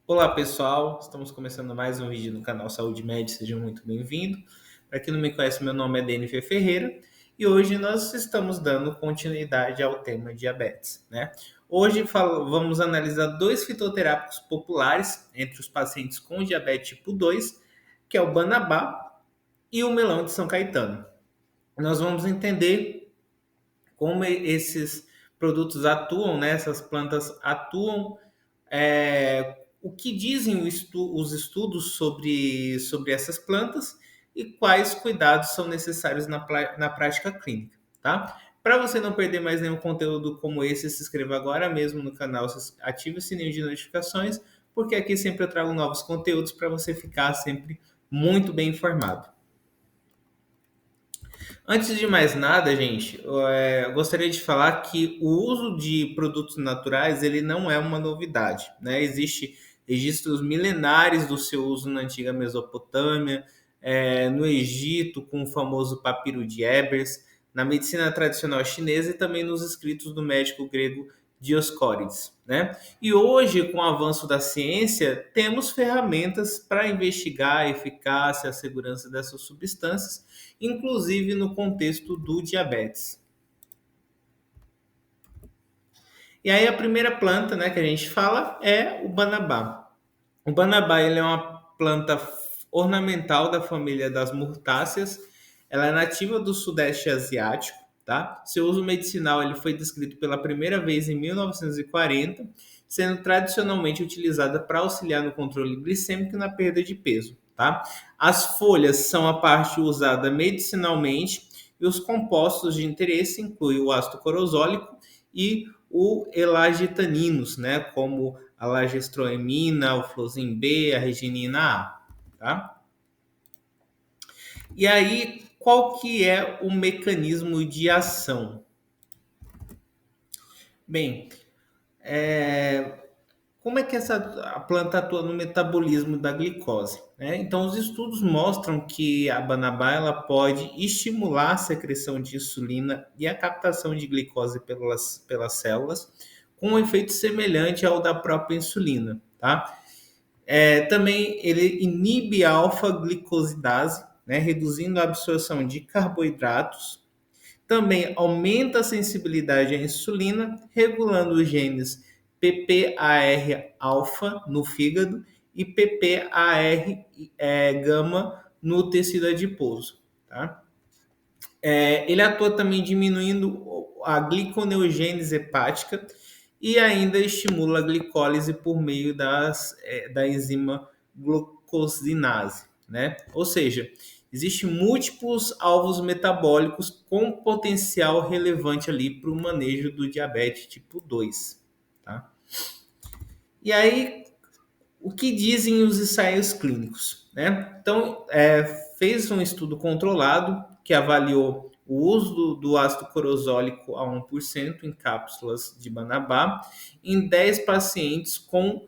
Olá pessoal, estamos começando mais um vídeo no canal Saúde Med, seja muito bem-vindo. Para quem não me conhece, meu nome é DNF Ferreira e hoje nós estamos dando continuidade ao tema diabetes, né? Hoje vamos analisar dois fitoterápicos populares entre os pacientes com diabetes tipo 2, que é o Banabá e o melão de São Caetano. Nós vamos entender como esses produtos atuam, né? Essas plantas atuam, o que dizem os estudos sobre essas plantas e quais cuidados são necessários na prática clínica, tá? Para você não perder mais nenhum conteúdo como esse, se inscreva agora mesmo no canal, ative o sininho de notificações, porque aqui sempre eu trago novos conteúdos para você ficar sempre muito bem informado. Antes de mais nada, gente, eu gostaria de falar que o uso de produtos naturais ele não é uma novidade, né? Existem registros milenares do seu uso na antiga Mesopotâmia, no Egito com o famoso papiro de Ebers, na medicina tradicional chinesa e também nos escritos do médico grego Dioscórides, né? E hoje, com o avanço da ciência, temos ferramentas para investigar a eficácia e a segurança dessas substâncias, inclusive no contexto do diabetes. E aí a primeira planta, né, que a gente fala é o banabá. O banabá ele é uma planta ornamental da família das murtáceas. Ela é nativa do sudeste asiático, tá? Seu uso medicinal ele foi descrito pela primeira vez em 1940, sendo tradicionalmente utilizada para auxiliar no controle glicêmico e na perda de peso, tá? As folhas são a parte usada medicinalmente e os compostos de interesse incluem o ácido corosólico e o elagitaninos, né, como a lagestroemina, o Flozin B, a reginina A, tá? E aí, qual que é o mecanismo de ação? Bem, como é que a planta atua no metabolismo da glicose, né? Então, os estudos mostram que a banabá ela pode estimular a secreção de insulina e a captação de glicose pelas células, com um efeito semelhante ao da própria insulina, tá? Também ele inibe a alfa-glicosidase, né, reduzindo a absorção de carboidratos. Também aumenta a sensibilidade à insulina, regulando os genes PPAR-alfa no fígado e PPAR-gama no tecido adiposo. Tá? Ele atua também diminuindo a gliconeogênese hepática e ainda estimula a glicólise por meio da enzima glucosinase, né? Ou seja, existem múltiplos alvos metabólicos com potencial relevante ali para o manejo do diabetes tipo 2, tá? E aí, o que dizem os ensaios clínicos, né? Então, fez um estudo controlado que avaliou o uso do ácido corosólico a 1% em cápsulas de Banabá em 10 pacientes com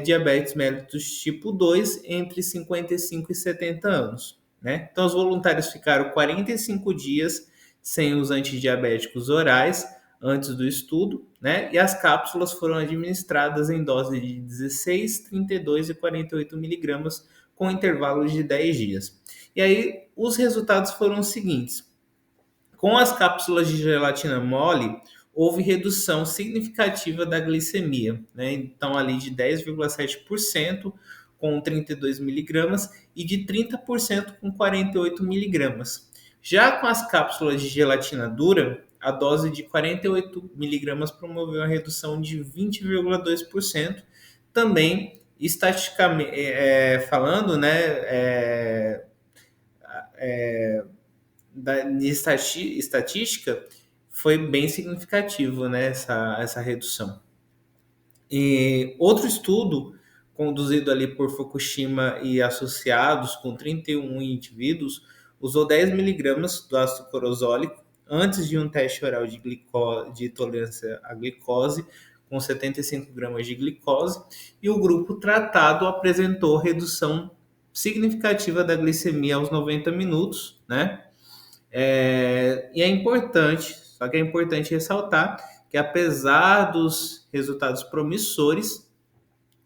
diabetes mellitus tipo 2 entre 55 e 70 anos. Né? Então, os voluntários ficaram 45 dias sem os antidiabéticos orais antes do estudo, né? E as cápsulas foram administradas em dose de 16, 32 e 48 miligramas com intervalos de 10 dias. E aí, os resultados foram os seguintes. Com as cápsulas de gelatina mole, houve redução significativa da glicemia, né? Então, ali de 10,7% com 32 miligramas e de 30% com 48 miligramas. Já com as cápsulas de gelatina dura, a dose de 48 miligramas promoveu a redução de 20,2%, também estatisticamente falando, né, estatística, foi bem significativo, né, essa redução. E outro estudo conduzido ali por Fukushima e associados com 31 indivíduos usou 10 miligramas do ácido corosólico antes de um teste oral de tolerância à glicose com 75 gramas de glicose e o grupo tratado apresentou redução significativa da glicemia aos 90 minutos, né? E é importante, só que é importante ressaltar que apesar dos resultados promissores,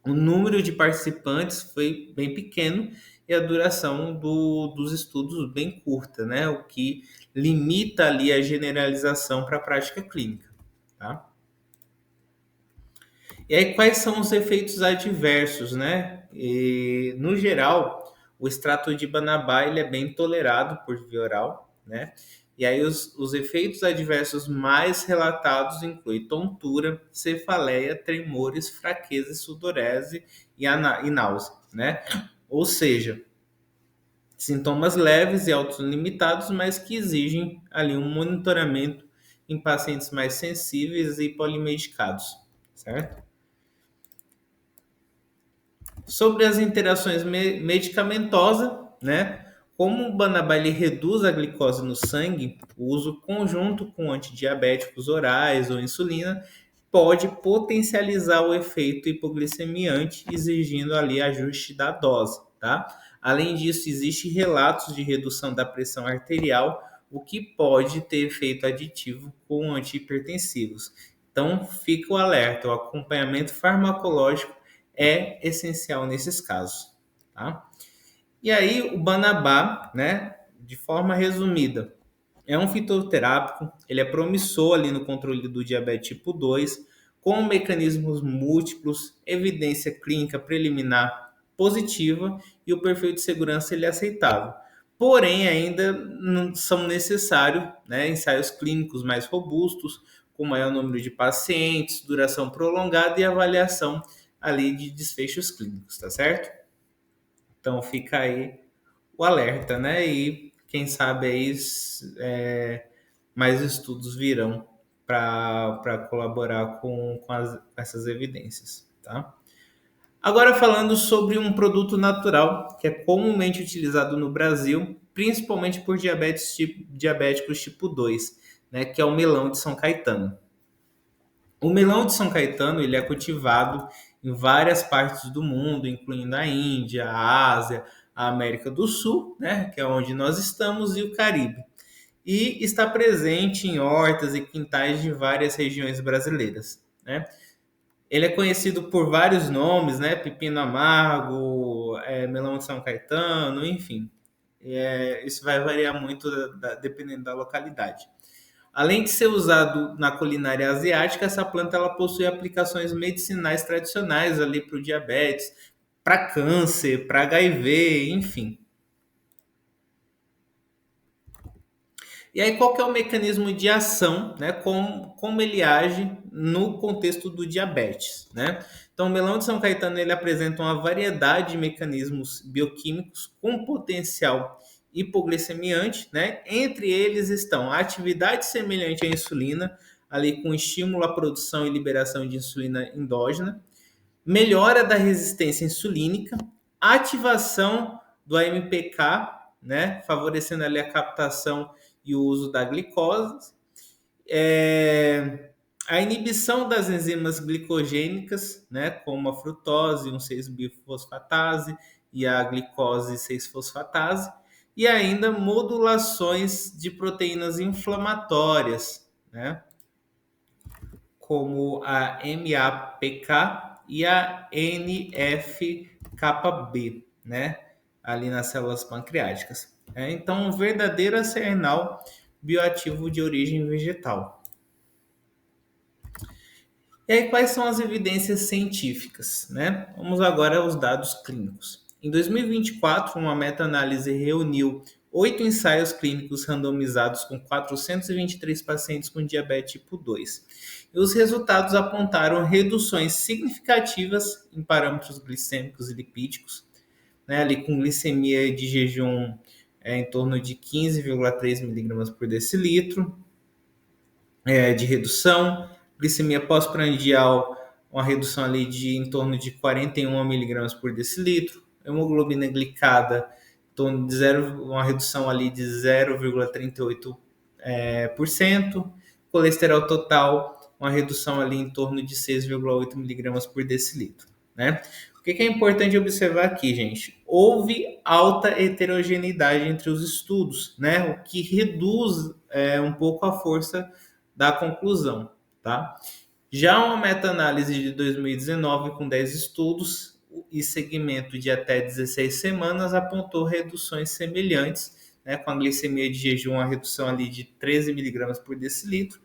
O número de participantes foi bem pequeno e a duração dos estudos bem curta, né? O que limita ali a generalização para a prática clínica, tá? E aí, quais são os efeitos adversos, né? No geral, o extrato de Banabá ele é bem tolerado por via oral, né? E aí, os efeitos adversos mais relatados incluem tontura, cefaleia, tremores, fraqueza, sudorese e náusea, né? Ou seja, sintomas leves e autolimitados, mas que exigem ali um monitoramento em pacientes mais sensíveis e polimedicados, certo? Sobre as interações medicamentosas, né? Como o Banabá ele reduz a glicose no sangue, o uso conjunto com antidiabéticos orais ou insulina pode potencializar o efeito hipoglicemiante, exigindo ali ajuste da dose, tá? Além disso, existe relatos de redução da pressão arterial, o que pode ter efeito aditivo com antihipertensivos. Então, fica o alerta, o acompanhamento farmacológico é essencial nesses casos, tá? E aí o Banabá, né, de forma resumida, é um fitoterápico, ele é promissor ali no controle do diabetes tipo 2, com mecanismos múltiplos, evidência clínica preliminar positiva e o perfil de segurança ele é aceitável. Porém, ainda não são necessários, né, ensaios clínicos mais robustos, com maior número de pacientes, duração prolongada e avaliação ali de desfechos clínicos, tá certo? Então fica aí o alerta, né? E quem sabe aí mais estudos virão para colaborar com essas evidências, tá? Agora falando sobre um produto natural que é comumente utilizado no Brasil, principalmente por diabéticos tipo 2, né, que é o melão de São Caetano. O melão de São Caetano ele é cultivado em várias partes do mundo, incluindo a Índia, a Ásia, a América do Sul, né, que é onde nós estamos, e o Caribe. E está presente em hortas e quintais de várias regiões brasileiras, né? Ele é conhecido por vários nomes, né? Pepino amargo, melão de São Caetano, enfim. Isso vai variar muito dependendo da localidade. Além de ser usado na culinária asiática, essa planta ela possui aplicações medicinais tradicionais ali para o diabetes, para câncer, para HIV, enfim. E aí, qual que é o mecanismo de ação, né? Como ele age no contexto do diabetes, né? Então, o melão de São Caetano ele apresenta uma variedade de mecanismos bioquímicos com potencial hipoglicemiante, né? Entre eles estão a atividade semelhante à insulina, ali com estímulo à produção e liberação de insulina endógena, melhora da resistência insulínica, ativação do AMPK, né, favorecendo ali a captação e o uso da glicose, a inibição das enzimas glicogênicas, né, como a frutose 1,6-bifosfatase e a glicose 6-fosfatase, e ainda modulações de proteínas inflamatórias, né, como a MAPK e a NF-κB, né? Ali nas células pancreáticas. Então, um verdadeiro arsenal bioativo de origem vegetal. E aí, quais são as evidências científicas, né? Vamos agora aos dados clínicos. Em 2024, uma meta-análise reuniu 8 ensaios clínicos randomizados com 423 pacientes com diabetes tipo 2. E os resultados apontaram reduções significativas em parâmetros glicêmicos e lipídicos, né, ali com glicemia de jejum em torno de 15,3 miligramas por decilitro de redução, glicemia pós-prandial, uma redução ali de em torno de 41 miligramas por decilitro, hemoglobina glicada, uma redução ali de 0,38%, colesterol total, uma redução ali em torno de 6,8 miligramas por decilitro, né? O que é importante observar aqui, gente? Houve alta heterogeneidade entre os estudos, né? O que reduz um pouco a força da conclusão, tá? Já uma meta-análise de 2019, com 10 estudos e segmento de até 16 semanas, apontou reduções semelhantes, né, com a glicemia de jejum, a redução ali de 13 miligramas por decilitro,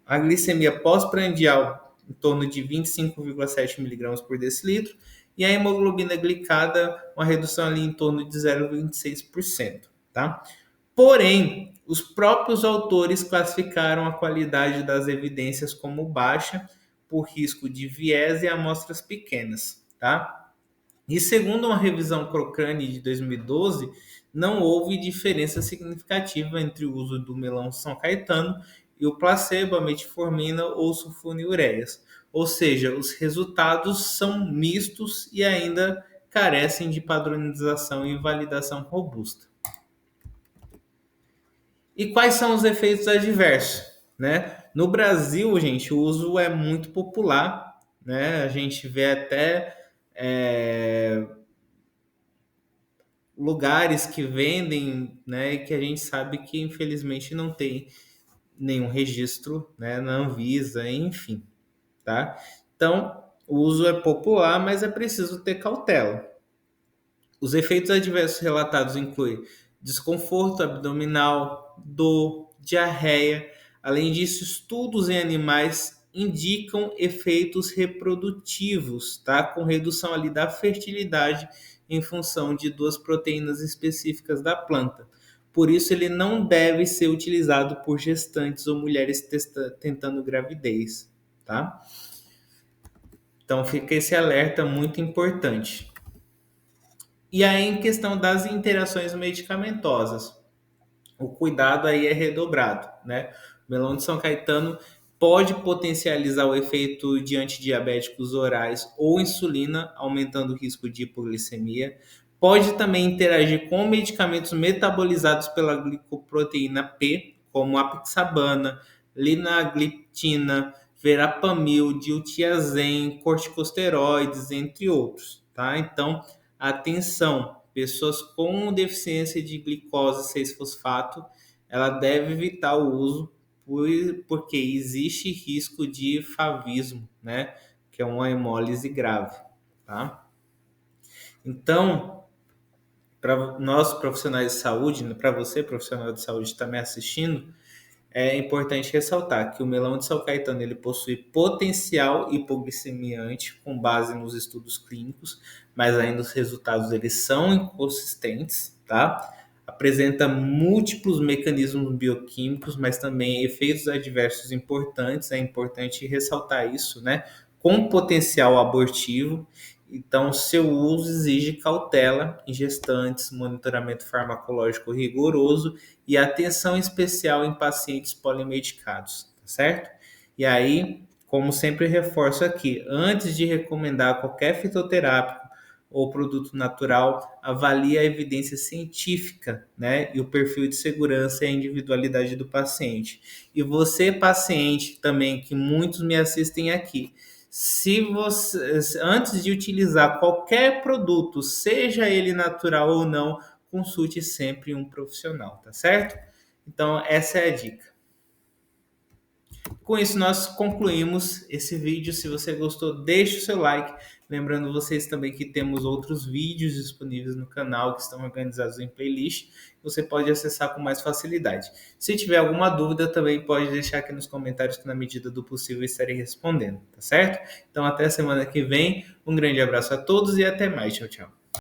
a glicemia pós-prandial em torno de 25,7 miligramas por decilitro, e a hemoglobina glicada, uma redução ali em torno de 0,26%, tá? Porém, os próprios autores classificaram a qualidade das evidências como baixa por risco de viés e amostras pequenas, tá? E segundo uma revisão Cochrane de 2012, não houve diferença significativa entre o uso do melão São Caetano e o placebo, a metformina ou sulfonilureias. Ou seja, os resultados são mistos e ainda carecem de padronização e validação robusta. E quais são os efeitos adversos, né? No Brasil, gente, o uso é muito popular, né? A gente vê até lugares que vendem, né? E que a gente sabe que infelizmente não tem nenhum registro, né? Na Anvisa, enfim, tá? Então, o uso é popular, mas é preciso ter cautela. Os efeitos adversos relatados incluem desconforto abdominal, dor, diarreia. Além disso, estudos em animais indicam efeitos reprodutivos, tá? Com redução ali da fertilidade em função de duas proteínas específicas da planta. Por isso, ele não deve ser utilizado por gestantes ou mulheres tentando gravidez, tá? Então, fica esse alerta muito importante. E aí, em questão das interações medicamentosas, o cuidado aí é redobrado, né? O melão de São Caetano pode potencializar o efeito de antidiabéticos orais ou insulina, aumentando o risco de hipoglicemia. Pode também interagir com medicamentos metabolizados pela glicoproteína P, como apixabana, linagliptina, verapamil, diltiazem, corticosteroides, entre outros, tá? Então, atenção, pessoas com deficiência de glicose 6-fosfato, ela deve evitar o uso porque existe risco de favismo, né? Que é uma hemólise grave, tá? Então, para nós profissionais de saúde, para você profissional de saúde que está me assistindo, é importante ressaltar que o melão de São Caetano ele possui potencial hipoglicemiante com base nos estudos clínicos, mas ainda os resultados eles são inconsistentes, tá? Apresenta múltiplos mecanismos bioquímicos, mas também efeitos adversos importantes, é importante ressaltar isso, né? Com potencial abortivo. Então, seu uso exige cautela em gestantes, monitoramento farmacológico rigoroso e atenção especial em pacientes polimedicados, tá certo? E aí, como sempre reforço aqui, antes de recomendar qualquer fitoterápico ou produto natural, avalie a evidência científica, né? E o perfil de segurança e a individualidade do paciente. E você, paciente, também, que muitos me assistem aqui, se você, antes de utilizar qualquer produto, seja ele natural ou não, consulte sempre um profissional, tá certo? Então, essa é a dica. Com isso, nós concluímos esse vídeo. Se você gostou, deixe o seu like. Lembrando vocês também que temos outros vídeos disponíveis no canal que estão organizados em playlist. Você pode acessar com mais facilidade. Se tiver alguma dúvida, também pode deixar aqui nos comentários que na medida do possível estarei respondendo, tá certo? Então, até a semana que vem. Um grande abraço a todos e até mais. Tchau, tchau.